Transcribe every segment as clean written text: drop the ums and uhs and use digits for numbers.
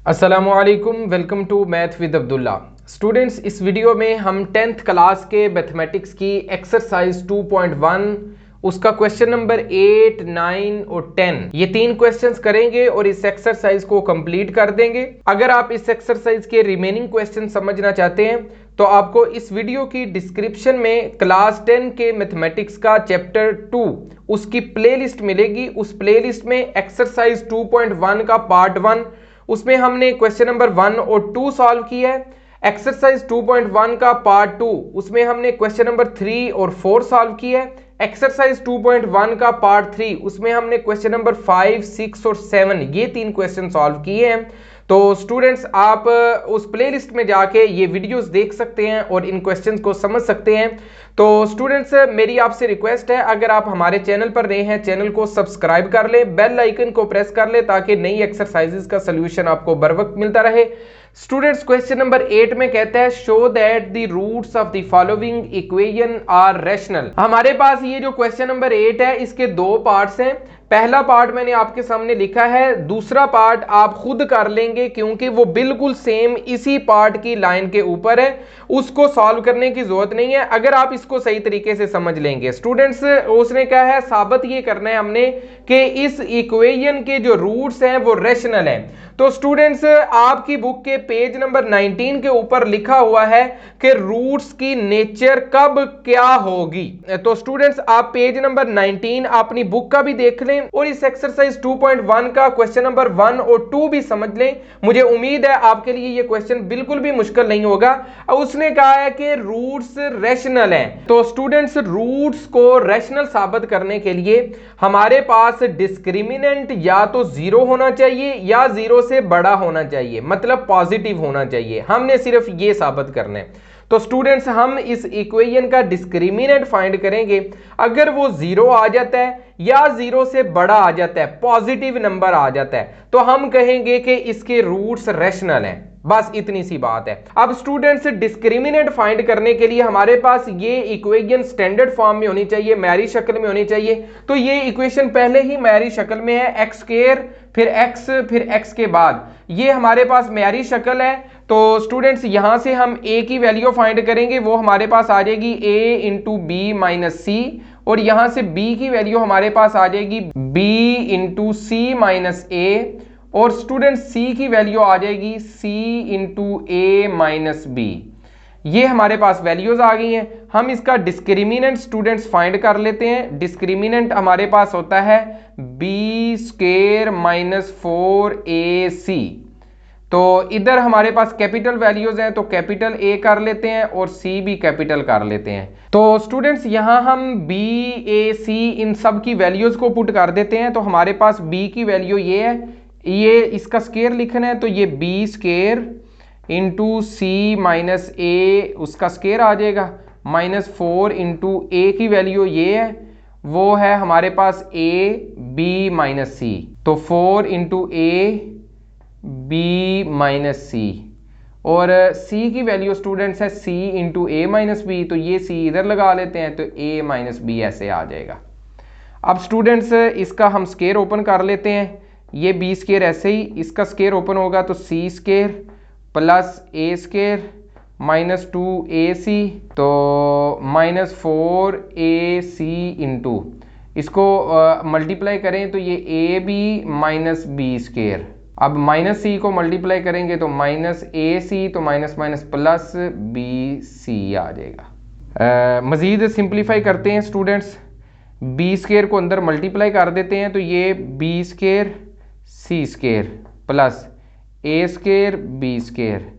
अस्सलामुअलैकुम, welcome to math with Abdullah. Students, इस video में हम 10th क्लास के मैथमेटिक्स की एक्सरसाइज 2.1 उसका क्वेश्चन नंबर 8, 9 और 10 ये 3 क्वेश्चंस करेंगे और इस एक्सरसाइज को कंप्लीट कर देंगे। अगर आप इस एक्सरसाइज के रिमेनिंग क्वेश्चन समझना चाहते हैं तो आपको इस वीडियो की डिस्क्रिप्शन में क्लास 10 के मैथमेटिक्स का चैप्टर 2 उसकी प्लेलिस्ट मिलेगी। उस प्लेलिस्ट में एक्सरसाइज 2.1 का पार्ट 1 उसमें हमने क्वेश्चन नंबर 1 और 2 सॉल्व किया है। एक्सरसाइज 2.1 का पार्ट 2 उसमें हमने क्वेश्चन नंबर 3 और 4 सॉल्व किया है। एक्सरसाइज 2.1 का पार्ट 3 उसमें हमने क्वेश्चन नंबर 5, 6 और 7 ये 3 क्वेश्चन सॉल्व किए हैं। तो स्टूडेंट्स, आप उस प्लेलिस्ट में जाके ये वीडियोस देख सकते हैं और इन क्वेश्चंस को समझ सकते हैं। तो स्टूडेंट्स, मेरी आपसे रिक्वेस्ट है, अगर आप हमारे चैनल पर नए हैं चैनल को सब्सक्राइब कर ले, बेल आइकन को प्रेस कर ले ताकि नई एक्सरसाइजेस का सोल्यूशन आपको बर वक्त मिलता रहे। स्टूडेंट्स, क्वेश्चन नंबर 8 में कहता है show that the roots of the following equation are rational. हमारे पास ये जो क्वेश्चन नंबर 8 है इसके दो पार्ट्स हैं। पहला पार्ट मैंने आपके सामने लिखा है, दूसरा पार्ट आप खुद कर लेंगे क्योंकि वो बिल्कुल सेम इसी पार्ट की लाइन के ऊपर है, उसको सॉल्व करने की जरूरत नहीं है अगर आप इसको सही तरीके से समझ लेंगे। स्टूडेंट्स, उसने कहा है साबित ये करना है हमने कि इस इक्वेशन के जो रूट्स हैं वो रैशनल हैं। तो स्टूडेंट्स, आपकी बुक के पेज नंबर 19 के ऊपर लिखा हुआ है कि रूट्स की नेचर कब क्या होगी। तो स्टूडेंट्स, आप पेज नंबर 19 अपनी बुक का भी देख लें और इस एक्सरसाइज 2.1 का क्वेश्चन नंबर 1 और 2 भी समझ लें। मुझे उम्मीद है आपके लिए ये क्वेश्चन बिल्कुल भी मुश्किल नहीं होगा। उसने कहा है कि रूट्स रैशनल हैं। तो स्टूडेंट्स, रूट्स को रैशनल साबित करने के लिए हमारे पास डिस्क्रिमिनेंट या तो 0 होना चाहिए या 0 से बड़ा होना चाहिए, मतलब पॉजिटिव होना चाहिए। हमने सिर्फ ये साबित करना है। तो स्टूडेंट्स, हम इस इक्वेशन का डिस्क्रिमिनेंट फाइंड करेंगे। अगर वो 0 आ जाता है या 0 से बड़ा आ जाता है, पॉजिटिव नंबर आ जाता है, तो हम कहेंगे कि इसके रूट्स रैशनल हैं। बस इतनी सी बात है। अब स्टूडेंट्स, डिस्क्रिमिनेंट फाइंड करने के लिए हमारे पास ये इक्वेशन स्टैंडर्ड फॉर्म में होनी चाहिए, मैरी शक्ल में होनी चाहिए। तो ये इक्वेशन पहले ही मैरी शक्ल में है, एक्स स्क्वायर फिर एक्स फिर एक्स के बाद ये हमारे पास मैरी शक्ल है। तो स्टूडेंट्स, यहां से हम a की वैल्यू फाइंड करेंगे, वो हमारे पास आ जाएगी a इंटू बी माइनस सी, और यहां से b की वैल्यू हमारे पास आ जाएगी b इंटू सी माइनस ए, और स्टूडेंट c की वैल्यू आ जाएगी c इंटू ए माइनस बी। ये हमारे पास वैल्यूज आ गई हैं। हम इसका डिस्क्रिमिनेंट स्टूडेंट्स फाइंड कर लेते हैं। डिस्क्रिमिनेंट हमारे पास होता है बी स्क्वायर माइनस 4ac। तो इधर हमारे पास कैपिटल वैल्यूज हैं तो कैपिटल A कर लेते हैं और C भी कैपिटल कर लेते हैं। तो स्टूडेंट्स, यहां हम B, A, C इन सब की वैल्यूज को पुट कर देते हैं। तो हमारे पास B की वैल्यू ये है, ये इसका स्क्वायर लिखना है तो ये B स्क्वायर इंटू सी माइनस ए उसका स्क्वायर आ जाएगा, माइनस 4 इंटू ए की वैल्यू ये है, वो है हमारे पास A, B माइनस सी। तो 4 इंटू ए बी माइनस सी, और c की वैल्यू स्टूडेंट्स है c इंटू ए माइनस बी। तो ये c इधर लगा लेते हैं तो a माइनस बी ऐसे आ जाएगा। अब स्टूडेंट्स, इसका हम स्क्वायर ओपन कर लेते हैं। ये b स्क्वायर ऐसे ही इसका स्क्वायर ओपन होगा तो c square plus a square minus 2ac, तो माइनस 4ac इंटू इसको मल्टीप्लाई करें तो ये a b minus b square. अब माइनस सी को मल्टीप्लाई करेंगे तो माइनस ए सी, तो minus minus plus b c आ जाएगा। मजीद सिंप्लीफाई करते हैं स्टूडेंट्स, बी स्क्वायर को अंदर मल्टीप्लाई कर देते हैं तो ये b square c square plus a square b square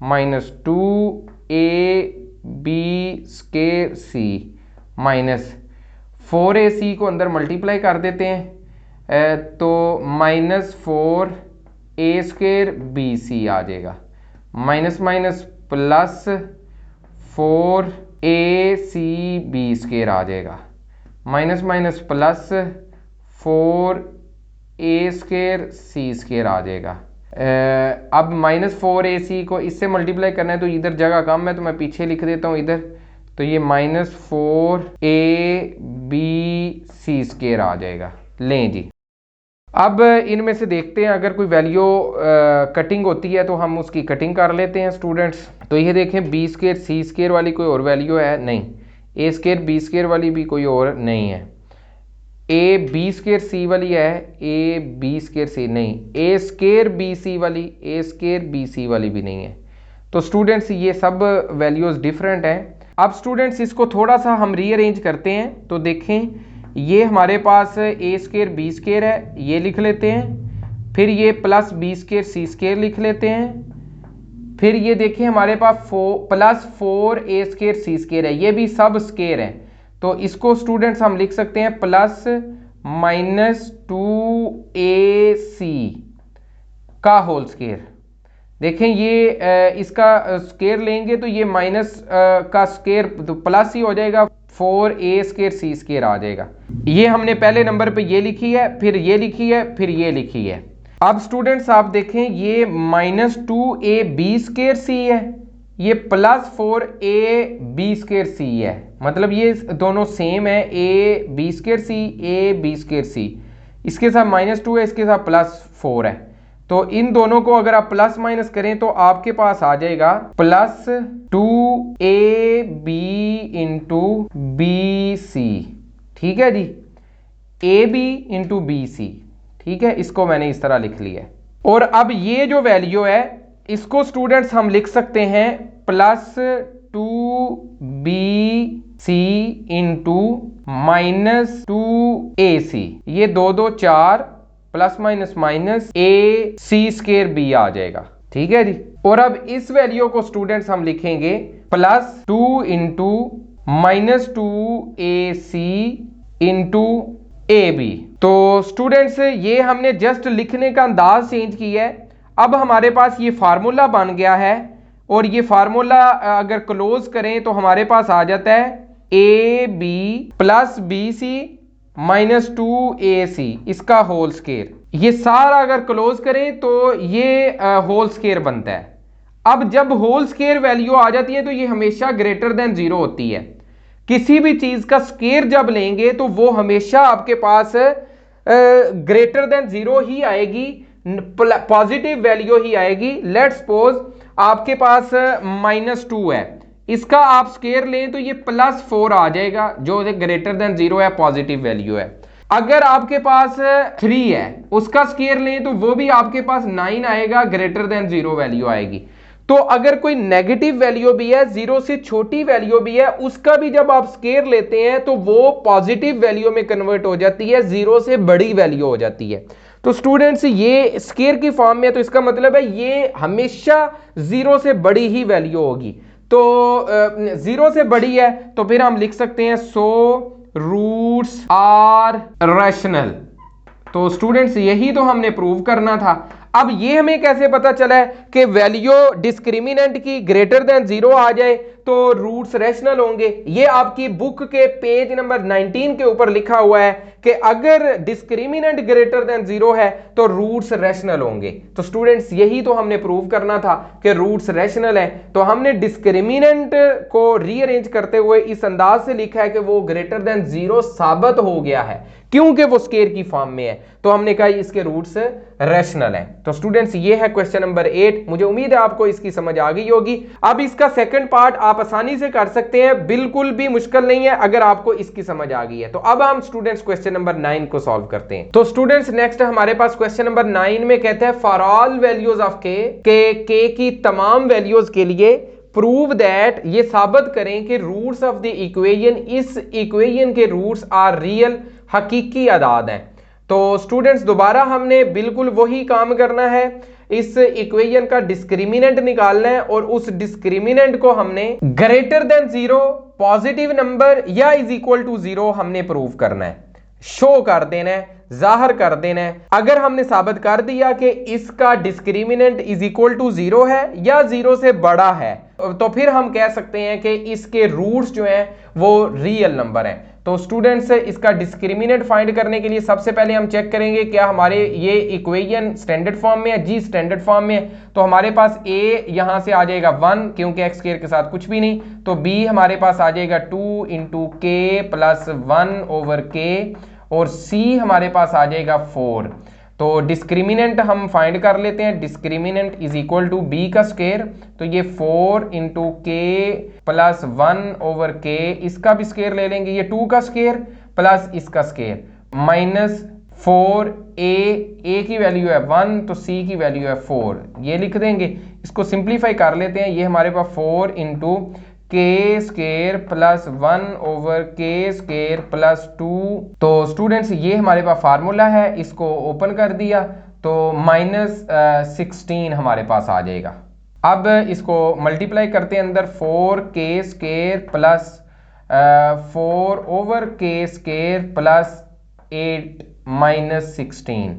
minus 2ab square c minus 4ac को अंदर मल्टीप्लाई कर देते हैं तो minus 4 a square b c आ जाएगा, minus minus plus 4ac b square आ जाएगा, minus minus plus 4a square c square आ जाएगा। अब माइनस 4ac को इससे मल्टीप्लाई करना है तो इधर जगह कम है तो मैं पीछे लिख देता हूँ इधर, तो ये माइनस 4ab सी स्क्वायर आ जाएगा। लें जी, अब इनमें से देखते हैं, अगर कोई वैल्यू कटिंग होती है तो हम उसकी कटिंग कर लेते हैं स्टूडेंट्स। तो ये देखें बी स्क्र सी स्क्र वाली कोई और वैल्यू है नहीं, ए स्क्र बी स्क्र वाली भी कोई और नहीं है, ए बी स्क्र सी वाली है, ए बी स्क्र सी नहीं, ए स्क्र बी सी वाली, ए स्क्र बी सी वाली भी नहीं है। तो स्टूडेंट्स ये सब वैल्यूज़ डिफरेंट हैं। अब स्टूडेंट्स इसको थोड़ा सा हम रीअरेंज करते हैं। तो देखें ये हमारे पास ए स्क्र बी स्क्र है, ये लिख लेते हैं, फिर ये प्लस बी स्क्र सी स्क्र लिख लेते हैं, फिर ये देखें हमारे पास प्लस 4 ए स्क्र सी स्क्र है, ये भी सब स्क्र है। तो इसको स्टूडेंट्स हम लिख सकते हैं प्लस -2ac का होल स्क्र। देखें ये इसका स्क्र लेंगे तो ये माइनस का स्क्र तो प्लस ही हो जाएगा, 4a स्क्र सी स्क्र आ जाएगा। ये हमने पहले नंबर पे ये लिखी है, फिर ये लिखी है, फिर ये लिखी है। अब स्टूडेंट्स आप देखें ये -2ab स्क्र सी है, ये +4a b स्क्र सी है, मतलब ये दोनों सेम है, a b square c a b square c, इसके साथ -2 है, इसके साथ +4 है। तो इन दोनों को अगर आप प्लस माइनस करें तो आपके पास आ जाएगा +2ab इंटू बी सी। ठीक है जी, ab इंटू बी सी। ठीक है, इसको मैंने इस तरह लिख लिया है। और अब ये जो वैल्यू है इसको स्टूडेंट्स हम लिख सकते हैं +2bc इंटू -2ac। ये 2 2 4 plus minus minus a C square B आ जाएगा। ठीक है जी। और अब इस वैल्यू को स्टूडेंट्स हम लिखेंगे +2 into -2ac into a b. तो स्टूडेंट्स ये हमने जस्ट लिखने का अंदाज चेंज किया है। अब हमारे पास ये फार्मूला बन गया है, और ये फार्मूला अगर क्लोज करें तो हमारे पास आ जाता है a b plus b c -2ac इसका होल स्क्र। ये सारा अगर क्लोज करें तो ये होल स्क्र बनता है। अब जब होल स्क्र वैल्यू आ जाती है तो ये हमेशा ग्रेटर देन 0 होती है। किसी भी चीज का स्क्र जब लेंगे तो वो हमेशा आपके पास ग्रेटर देन 0 ही आएगी, पॉजिटिव वैल्यू ही आएगी। लेट्स सपोज आपके पास -2 है, इसका आप स्क्र लें तो ये +4 आ जाएगा, जो ग्रेटर देन 0 है, पॉजिटिव वैल्यू है। अगर आपके पास 3 है, उसका स्क्र लें तो वो भी आपके पास 9 आएगा, ग्रेटर देन 0 वैल्यू आएगी। तो अगर कोई नेगेटिव वैल्यू भी है, 0 से छोटी वैल्यू भी है, उसका भी जब आप स्क्र लेते हैं तो वो पॉजिटिव वैल्यू में कन्वर्ट हो जाती है, 0 से बड़ी वैल्यू हो जाती है। तो स्टूडेंट्स ये स्क्र की फॉर्म में है, तो इसका मतलब है ये हमेशा 0 से बड़ी ही वैल्यू होगी। तो 0 से बड़ी है तो फिर हम लिख सकते हैं सो रूट्स आर रैशनल। तो स्टूडेंट्स यही तो हमने प्रूव करना था। अब ये हमें कैसे पता चला है कि वैल्यू डिस्क्रिमिनेंट की ग्रेटर देन 0 आ जाए तो रूट्स रैशनल होंगे। ये आपकी बुक के पेज नंबर 19 के ऊपर लिखा हुआ है कि अगर डिस्क्रिमिनेंट ग्रेटर देन 0 है तो रूट्स रैशनल होंगे। तो स्टूडेंट्स यही तो हमने प्रूव करना था कि रूट्स रैशनल है। तो हमने डिस्क्रिमिनेंट को रीअरेंज करते हुए इस अंदाज से लिखा है कि वो ग्रेटर देन 0 साबित हो गया है, क्योंकि वो स्क्वायर की फॉर्म में है। तो हमने कहा इसके रूट्स रैशनल है। तो स्टूडेंट्स ये है क्वेश्चन नंबर 8। मुझे उम्मीद है आपको इसकी समझ आ गई होगी। अब इसका सेकंड पार्ट आप आसानी से कर सकते हैं, बिल्कुल भी मुश्किल नहीं है अगर आपको इसकी समझ आ गई है। तो अब हम स्टूडेंट्स क्वेश्चन नंबर 9 को सॉल्व करते हैं। तो स्टूडेंट्स नेक्स्ट हमारे पास क्वेश्चन नंबर 9 में कहते हैं फॉर ऑल वैल्यूज ऑफ के की तमाम वैल्यूज के लिए प्रूव दैट, ये साबित करें कि रूट्स ऑफ द इक्वेशन, इस इक्वेशन के रूट्स आर रियल, हकीकी अदाद हैं। तो स्टूडेंट्स दोबारा हमने बिल्कुल वही काम करना है, इस इक्वेशन का डिस्क्रिमिनेंट निकालना है और उस डिस्क्रिमिनेंट को हमने ग्रेटर देन 0, पॉजिटिव नंबर या इज इक्वल टू 0 हमने प्रूव करना है, शो कर देना है, जाहिर कर देना है। अगर हमने साबित कर दिया कि इसका डिस्क्रिमिनेंट इज इक्वल टू 0 है या 0 से बड़ा है, तो फिर हम कह सकते हैं कि इसके रूट्स जो हैं वो रियल नंबर हैं। तो स्टूडेंट्स इसका डिस्क्रिमिनेंट फाइंड करने के लिए सबसे पहले हम चेक करेंगे क्या हमारे ये इक्वेशन स्टैंडर्ड फॉर्म में है। जी स्टैंडर्ड फॉर्म में है। तो हमारे पास a यहां से आ जाएगा 1 क्योंकि x स्क्वायर के साथ कुछ भी नहीं। तो b हमारे पास आ जाएगा 2 into k plus 1 over k और c हमारे पास आ जाएगा 4। तो डिस्क्रिमिनेंट हम फाइंड कर लेते हैं। Discriminant is equal to b का स्क्वायर, तो ये 4 इंटू के प्लस 1/k, इसका भी स्क्वायर ले लेंगे, ये 2 का स्क्वायर प्लस इसका स्क्वायर माइनस 4a की वैल्यू है 1, तो c की वैल्यू है 4, ये लिख देंगे। इसको सिंप्लीफाई कर लेते हैं, ये हमारे पास 4 इंटू के square plus 1/k square plus 2। तो स्टूडेंट्स ये हमारे पास फार्मूला है, इसको ओपन कर दिया तो -16 हमारे पास आ जाएगा। अब इसको मल्टीप्लाई करते हैं अंदर, 4k square plus 4/k square plus 8 -16,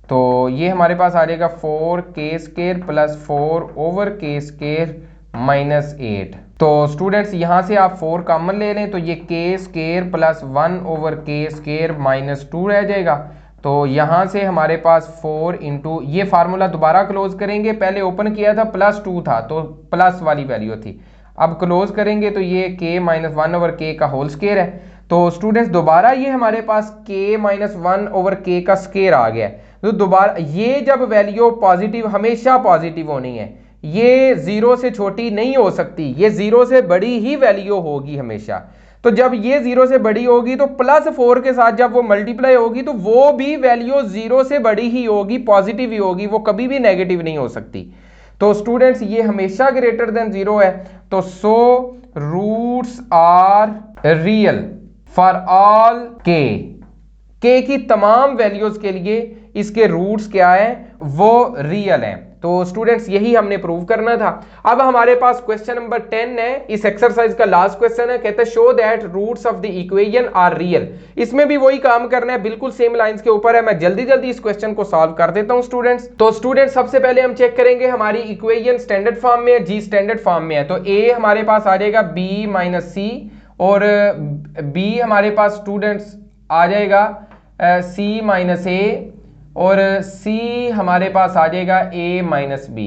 तो ये हमारे पास आ जाएगा 4k square plus 4/k square -8। तो स्टूडेंट्स यहाँ से आप 4 कॉमन ले लें, तो ये k square plus 1/k square -2 रह जाएगा। तो यहाँ से हमारे पास 4 इंटू, ये फार्मूला दोबारा क्लोज करेंगे, पहले ओपन किया था +2 था तो प्लस वाली वैल्यू थी, अब क्लोज करेंगे तो ये k -1/k का होल स्क्वायर है। तो स्टूडेंट्स दोबारा ये हमारे पास k -1/k का स्क्वायर आ गया है। तो दोबारा ये जब वैल्यू पॉजिटिव, हमेशा पॉजिटिव होनी है, ये 0 से छोटी नहीं हो सकती, ये 0 से बड़ी ही वैल्यू होगी हमेशा। तो जब ये 0 से बड़ी होगी तो +4 के साथ जब वो मल्टीप्लाई होगी तो वो भी वैल्यू 0 से बड़ी ही होगी, पॉजिटिव ही होगी, वो कभी भी नेगेटिव नहीं हो सकती। तो स्टूडेंट्स ये हमेशा ग्रेटर देन 0 है, तो so roots are real for all k की तमाम वैल्यूज के लिए इसके रूट्स क्या है, वो रियल हैं। तो स्टूडेंट्स यही हमने प्रूव करना था। अब हमारे पास क्वेश्चन नंबर 10 है, इस एक्सरसाइज का लास्ट क्वेश्चन है, कहता है show that roots of the equation are real. इसमें भी वही काम करना है, बिल्कुल सेम लाइंस के ऊपर है। मैं जल्दी जल्दी इस क्वेश्चन को सॉल्व कर देता हूं स्टूडेंट्स। तो स्टूडेंट्स सबसे पहले हम चेक करेंगे हमारी इक्वेशन स्टैंडर्ड फॉर्म में है, जी स्टैंडर्ड फॉर्म में है, तो ए हमारे पास आ जाएगा b - c, और b हमारे पास स्टूडेंट्स आ जाएगा c - a, और c हमारे पास आ जाएगा a - b।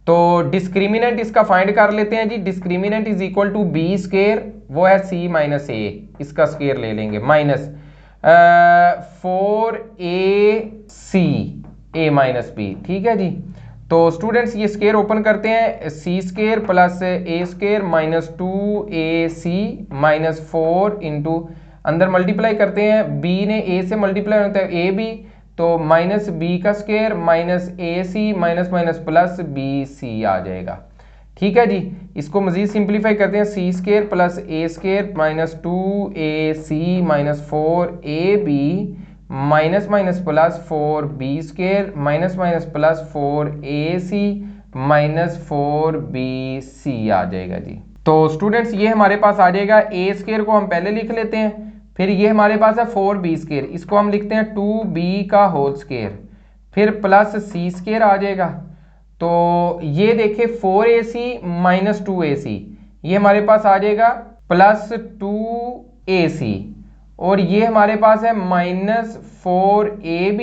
तो डिस्क्रिमिनेंट इसका फाइंड कर लेते हैं जी। Discriminant is equal to b square, वो है c - a, इसका स्क्वायर ले लेंगे, माइनस 4ac a - b, ठीक है जी। तो स्टूडेंट्स ये स्क्वायर ओपन करते हैं, c square plus a square -2ac -4 into, अंदर मल्टीप्लाई करते हैं, b ने a से मल्टीप्लाई होता है ab, तो -b का square -ac minus plus bc आ जाएगा, ठीक है जी। इसको मजीद सिंप्लीफाई करते हैं, c square plus a square -2ac -4ab minus plus 4b square minus plus 4ac -4bc आ जाएगा जी। तो स्टूडेंट्स ये हमारे पास आ जाएगा, a स्क्वायर को हम पहले लिख लेते हैं, फिर ये हमारे पास है 4b स्क्वायर, इसको हम लिखते हैं 2b का होल स्क्वायर, फिर प्लस c स्क्वायर आ जाएगा। तो ये देखिए 4ac - 2ac, ये हमारे पास आ जाएगा प्लस 2ac, और ये हमारे पास है -4ab,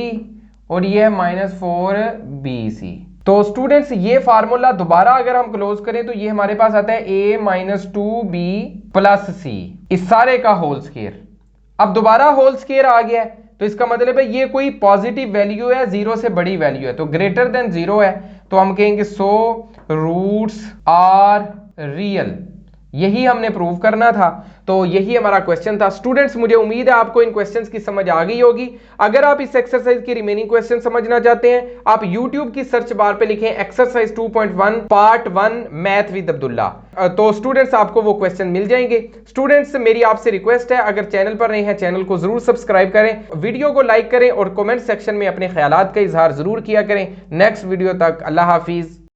और ये है -4bc। तो स्टूडेंट्स ये फार्मूला दोबारा अगर हम क्लोज करें तो ये हमारे पास आता है a - 2b प्लस c, इस सारे का होल स्क्वायर। अब दोबारा होल स्क्वायर आ गया है, तो इसका मतलब है ये कोई पॉजिटिव वैल्यू है, 0 से बड़ी वैल्यू है, तो ग्रेटर देन 0 है, तो हम कहेंगे सो रूट्स आर रियल। यही हमने प्रूव करना था, तो यही हमारा क्वेश्चन था। स्टूडेंट्स मुझे उम्मीद है आपको इन क्वेश्चंस की समझ आ गई होगी। अगर आप इस एक्सरसाइज की रिमेनिंग क्वेश्चन समझना चाहते हैं, आप YouTube की सर्च बार पे लिखें exercise 2.1 part 1 math with Abdullah, तो स्टूडेंट्स आपको वो क्वेश्चन मिल जाएंगे। स्टूडेंट्स मेरी आपसे रिक्वेस्ट है, अगर चैनल पर नए हैं चैनल को जरूर सब्सक्राइब करें, वीडियो को लाइक करें और कमेंट सेक्शन में अपने ख्यालात का इजहार जरूर किया करें। नेक्स्ट वीडियो तक अल्लाह हाफिज।